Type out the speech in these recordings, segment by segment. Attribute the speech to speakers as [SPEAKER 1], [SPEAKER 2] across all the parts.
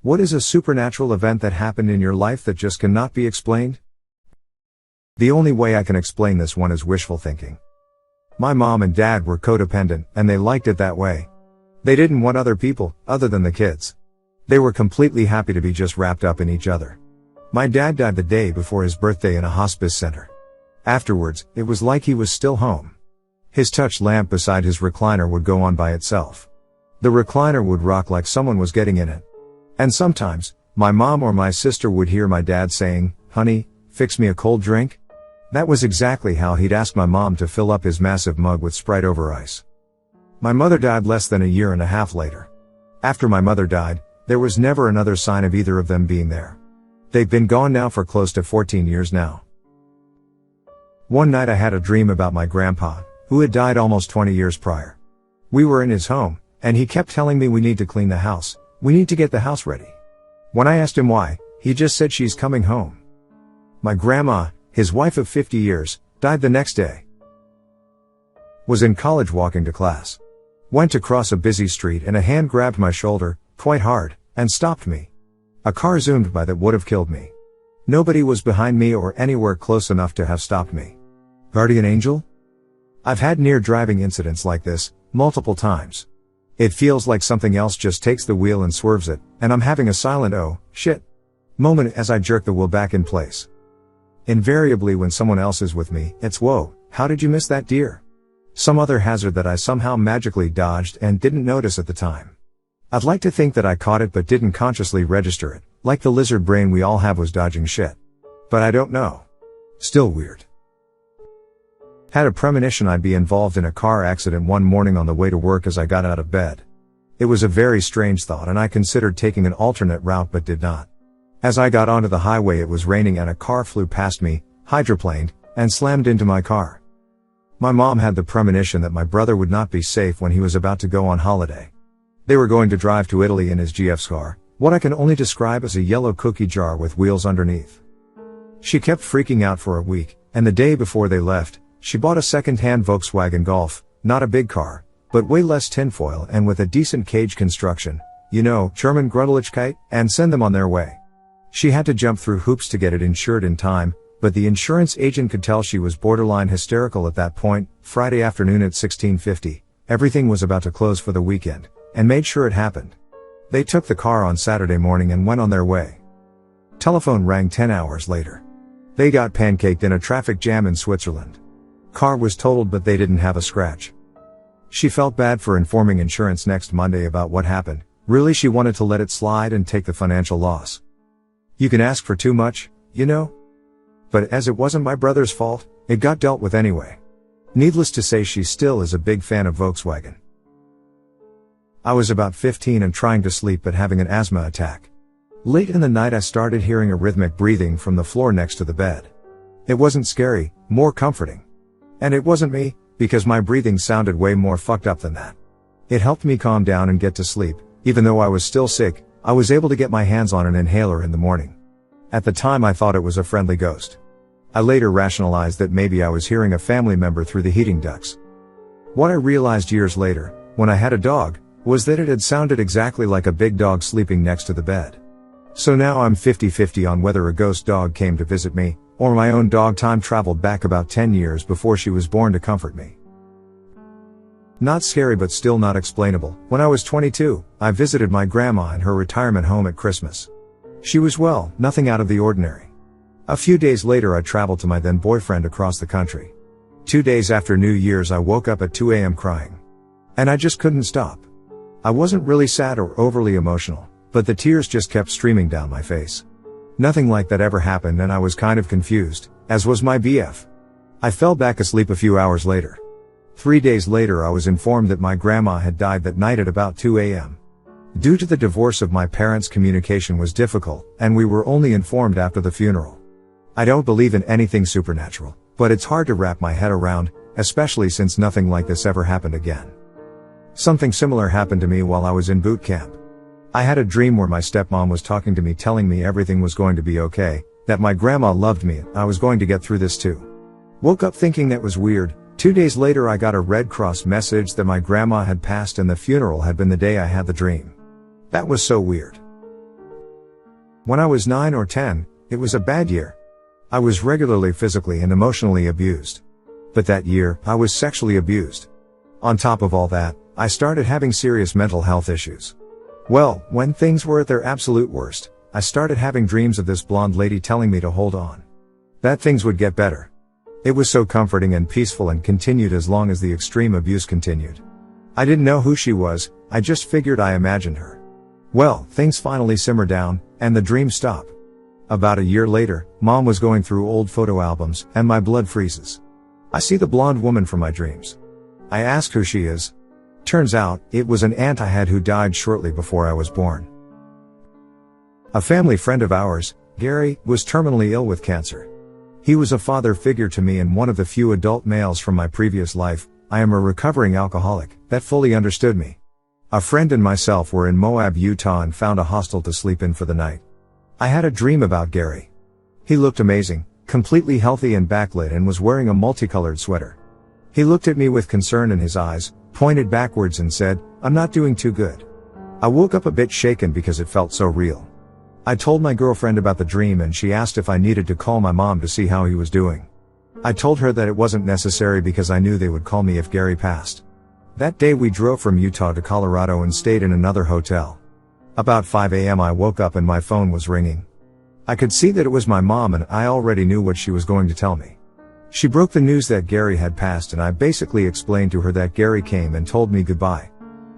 [SPEAKER 1] What is a supernatural event that happened in your life that just cannot be explained? The only way I can explain this one is wishful thinking. My mom and dad were codependent, and they liked it that way. They didn't want other people, other than the kids. They were completely happy to be just wrapped up in each other. My dad died the day before his birthday in a hospice center. Afterwards, it was like he was still home. His touch lamp beside his recliner would go on by itself. The recliner would rock like someone was getting in it. And sometimes, my mom or my sister would hear my dad saying, "Honey, fix me a cold drink?" That was exactly how he'd ask my mom to fill up his massive mug with Sprite over ice. My mother died less than a year and a half later. After my mother died, there was never another sign of either of them being there. They've been gone now for close to 14 years now. One night I had a dream about my grandpa, who had died almost 20 years prior. We were in his home, and he kept telling me we need to clean the house. We need to get the house ready. When I asked him why, he just said she's coming home. My grandma, his wife of 50 years, died the next day. Was in college walking to class. Went to cross a busy street and a hand grabbed my shoulder, quite hard, and stopped me. A car zoomed by that would have killed me. Nobody was behind me or anywhere close enough to have stopped me. Guardian angel? I've had near driving incidents like this, multiple times. It feels like something else just takes the wheel and swerves it, and I'm having a silent "oh, shit" moment as I jerk the wheel back in place. Invariably when someone else is with me, it's "whoa, how did you miss that deer?" Some other hazard that I somehow magically dodged and didn't notice at the time. I'd like to think that I caught it but didn't consciously register it, like the lizard brain we all have was dodging shit. But I don't know. Still weird. Had a premonition I'd be involved in a car accident one morning on the way to work as I got out of bed. It was a very strange thought and I considered taking an alternate route but did not. As I got onto the highway it was raining and a car flew past me, hydroplaned, and slammed into my car. My mom had the premonition that my brother would not be safe when he was about to go on holiday. They were going to drive to Italy in his GF's car, what I can only describe as a yellow cookie jar with wheels underneath. She kept freaking out for a week, and the day before they left, she bought a second-hand Volkswagen Golf, not a big car, but way less tinfoil and with a decent cage construction, you know, German Grundelichkeit, and send them on their way. She had to jump through hoops to get it insured in time, but the insurance agent could tell she was borderline hysterical at that point. Friday afternoon at 16:50, everything was about to close for the weekend, and made sure it happened. They took the car on Saturday morning and went on their way. Telephone rang 10 hours later. They got pancaked in a traffic jam in Switzerland. Car was totaled but they didn't have a scratch. She felt bad for informing insurance next Monday about what happened. Really she wanted to let it slide and take the financial loss. You can ask for too much, you know? But as it wasn't my brother's fault, it got dealt with anyway. Needless to say she still is a big fan of Volkswagen. I was about 15 and trying to sleep but having an asthma attack. Late in the night I started hearing a rhythmic breathing from the floor next to the bed. It wasn't scary, more comforting. And it wasn't me, because my breathing sounded way more fucked up than that. It helped me calm down and get to sleep. Even though I was still sick, I was able to get my hands on an inhaler in the morning. At the time I thought it was a friendly ghost. I later rationalized that maybe I was hearing a family member through the heating ducts. What I realized years later, when I had a dog, was that it had sounded exactly like a big dog sleeping next to the bed. So now I'm 50-50 on whether a ghost dog came to visit me, or my own dog time traveled back about 10 years before she was born to comfort me. Not scary but still not explainable. When I was 22, I visited my grandma in her retirement home at Christmas. She was well, nothing out of the ordinary. A few days later I traveled to my then boyfriend across the country. 2 days after New Year's I woke up at 2 a.m. crying. And I just couldn't stop. I wasn't really sad or overly emotional, but the tears just kept streaming down my face. Nothing like that ever happened and I was kind of confused, as was my BF. I fell back asleep a few hours later. 3 days later I was informed that my grandma had died that night at about 2 a.m. Due to the divorce of my parents, communication was difficult, and we were only informed after the funeral. I don't believe in anything supernatural, but it's hard to wrap my head around, especially since nothing like this ever happened again. Something similar happened to me while I was in boot camp. I had a dream where my stepmom was talking to me, telling me everything was going to be okay, that my grandma loved me, and I was going to get through this too. Woke up thinking that was weird. 2 days later I got a Red Cross message that my grandma had passed and the funeral had been the day I had the dream. That was so weird. When I was 9 or 10, it was a bad year. I was regularly physically and emotionally abused. But that year, I was sexually abused. On top of all that, I started having serious mental health issues. Well, when things were at their absolute worst, I started having dreams of this blonde lady telling me to hold on. That things would get better. It was so comforting and peaceful and continued as long as the extreme abuse continued. I didn't know who she was, I just figured I imagined her. Well, things finally simmer down, and the dreams stop. About a year later, Mom was going through old photo albums, and my blood freezes. I see the blonde woman from my dreams. I ask who she is. Turns out, it was an aunt I had who died shortly before I was born. A family friend of ours, Gary, was terminally ill with cancer. He was a father figure to me and one of the few adult males from my previous life, I am a recovering alcoholic, that fully understood me. A friend and myself were in Moab, Utah and found a hostel to sleep in for the night. I had a dream about Gary. He looked amazing, completely healthy and backlit and was wearing a multicolored sweater. He looked at me with concern in his eyes, pointed backwards and said, "I'm not doing too good." I woke up a bit shaken because it felt so real. I told my girlfriend about the dream and she asked if I needed to call my mom to see how he was doing. I told her that it wasn't necessary because I knew they would call me if Gary passed. That day we drove from Utah to Colorado and stayed in another hotel. About 5 a.m. I woke up and my phone was ringing. I could see that it was my mom and I already knew what she was going to tell me. She broke the news that Gary had passed and I basically explained to her that Gary came and told me goodbye.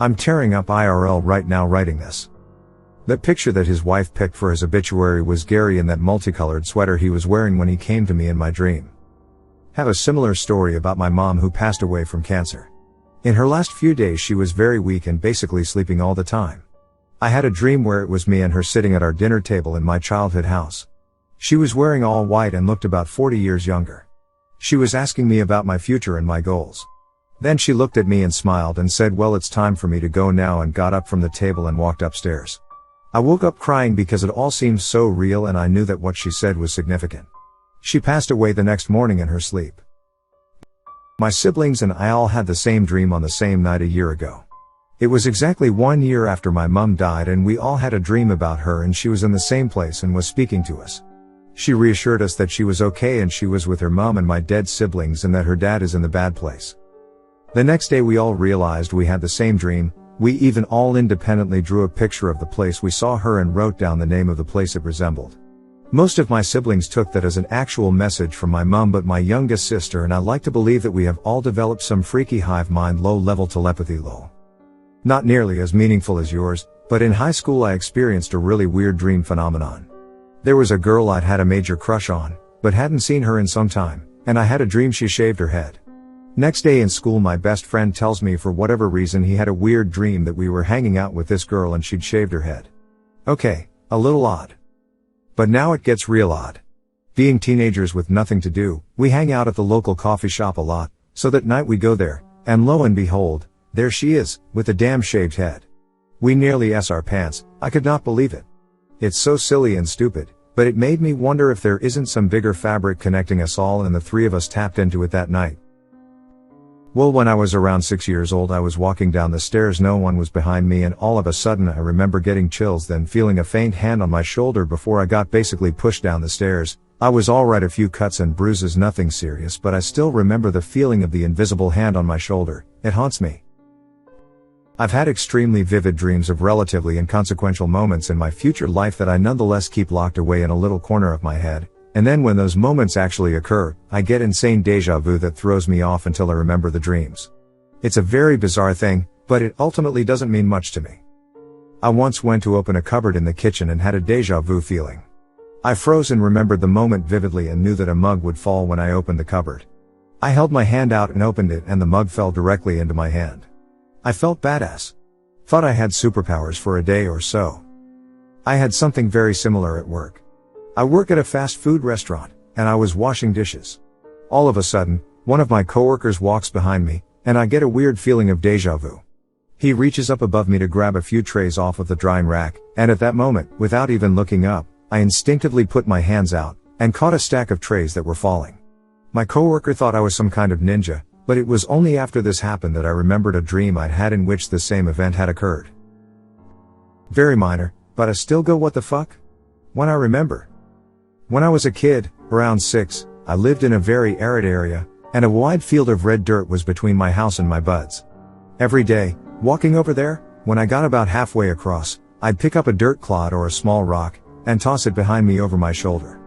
[SPEAKER 1] I'm tearing up IRL right now writing this. The picture that his wife picked for his obituary was Gary in that multicolored sweater he was wearing when he came to me in my dream. Have a similar story about my mom who passed away from cancer. In her last few days she was very weak and basically sleeping all the time. I had a dream where it was me and her sitting at our dinner table in my childhood house. She was wearing all white and looked about 40 years younger. She was asking me about my future and my goals. Then she looked at me and smiled and said, "Well, it's time for me to go now," and got up from the table and walked upstairs. I woke up crying because it all seemed so real and I knew that what she said was significant. She passed away the next morning in her sleep. My siblings and I all had the same dream on the same night a year ago. It was exactly 1 year after my mom died and we all had a dream about her and she was in the same place and was speaking to us. She reassured us that she was okay and she was with her mom and my dead siblings and that her dad is in the bad place. The next day we all realized we had the same dream. We even all independently drew a picture of the place we saw her and wrote down the name of the place it resembled. Most of my siblings took that as an actual message from my mom, but my youngest sister and I like to believe that we have all developed some freaky hive mind low-level telepathy lol. Not nearly as meaningful as yours, but in high school I experienced a really weird dream phenomenon. There was a girl I'd had a major crush on, but hadn't seen her in some time, and I had a dream she shaved her head. Next day in school my best friend tells me for whatever reason he had a weird dream that we were hanging out with this girl and she'd shaved her head. Okay, a little odd. But now it gets real odd. Being teenagers with nothing to do, we hang out at the local coffee shop a lot, so that night we go there, and lo and behold, there she is, with a damn shaved head. We nearly s our pants, I could not believe it. It's so silly and stupid, but it made me wonder if there isn't some bigger fabric connecting us all and the three of us tapped into it that night. Well, when I was around 6 years old I was walking down the stairs, no one was behind me, and all of a sudden I remember getting chills, then feeling a faint hand on my shoulder before I got basically pushed down the stairs. I was alright, a few cuts and bruises, nothing serious, but I still remember the feeling of the invisible hand on my shoulder. It haunts me. I've had extremely vivid dreams of relatively inconsequential moments in my future life that I nonetheless keep locked away in a little corner of my head. And then when those moments actually occur, I get insane deja vu that throws me off until I remember the dreams. It's a very bizarre thing, but it ultimately doesn't mean much to me. I once went to open a cupboard in the kitchen and had a deja vu feeling. I froze and remembered the moment vividly and knew that a mug would fall when I opened the cupboard. I held my hand out and opened it and the mug fell directly into my hand. I felt badass. Thought I had superpowers for a day or so. I had something very similar at work. I work at a fast food restaurant, and I was washing dishes. All of a sudden, one of my coworkers walks behind me, and I get a weird feeling of deja vu. He reaches up above me to grab a few trays off of the drying rack, and at that moment, without even looking up, I instinctively put my hands out, and caught a stack of trays that were falling. My coworker thought I was some kind of ninja, but it was only after this happened that I remembered a dream I'd had in which the same event had occurred. Very minor, but I still go what the fuck? When I remember. When I was a kid, around 6, I lived in a very arid area, and a wide field of red dirt was between my house and my buds. Every day, walking over there, when I got about halfway across, I'd pick up a dirt clod or a small rock, and toss it behind me over my shoulder.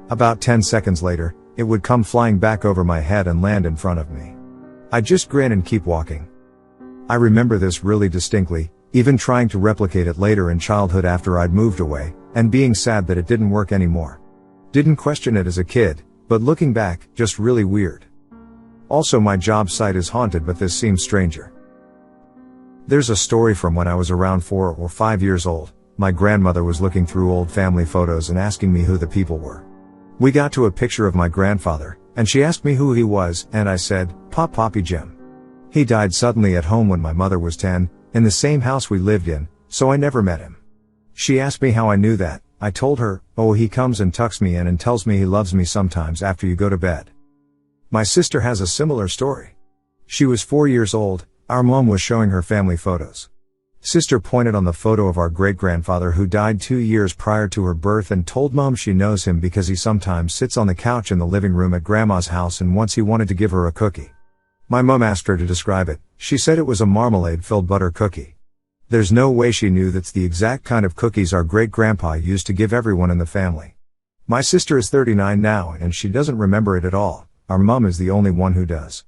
[SPEAKER 1] About 10 seconds later, it would come flying back over my head and land in front of me. I'd just grin and keep walking. I remember this really distinctly, even trying to replicate it later in childhood after I'd moved away, and being sad that it didn't work anymore. Didn't question it as a kid, but looking back, just really weird. Also, my job site is haunted, but this seems stranger. There's a story from when I was around 4 or 5 years old. My grandmother was looking through old family photos and asking me who the people were. We got to a picture of my grandfather, and she asked me who he was, and I said, Poppy Jim. He died suddenly at home when my mother was 10, in the same house we lived in, so I never met him. She asked me how I knew that. I told her, oh, he comes and tucks me in and tells me he loves me sometimes after you go to bed. My sister has a similar story. She was 4 years old, our mom was showing her family photos. Sister pointed on the photo of our great-grandfather who died 2 years prior to her birth and told Mom she knows him because he sometimes sits on the couch in the living room at Grandma's house and once he wanted to give her a cookie. My mom asked her to describe it. She said it was a marmalade-filled butter cookie. There's no way she knew that's the exact kind of cookies our great-grandpa used to give everyone in the family. My sister is 39 now and she doesn't remember it at all. Our mom is the only one who does.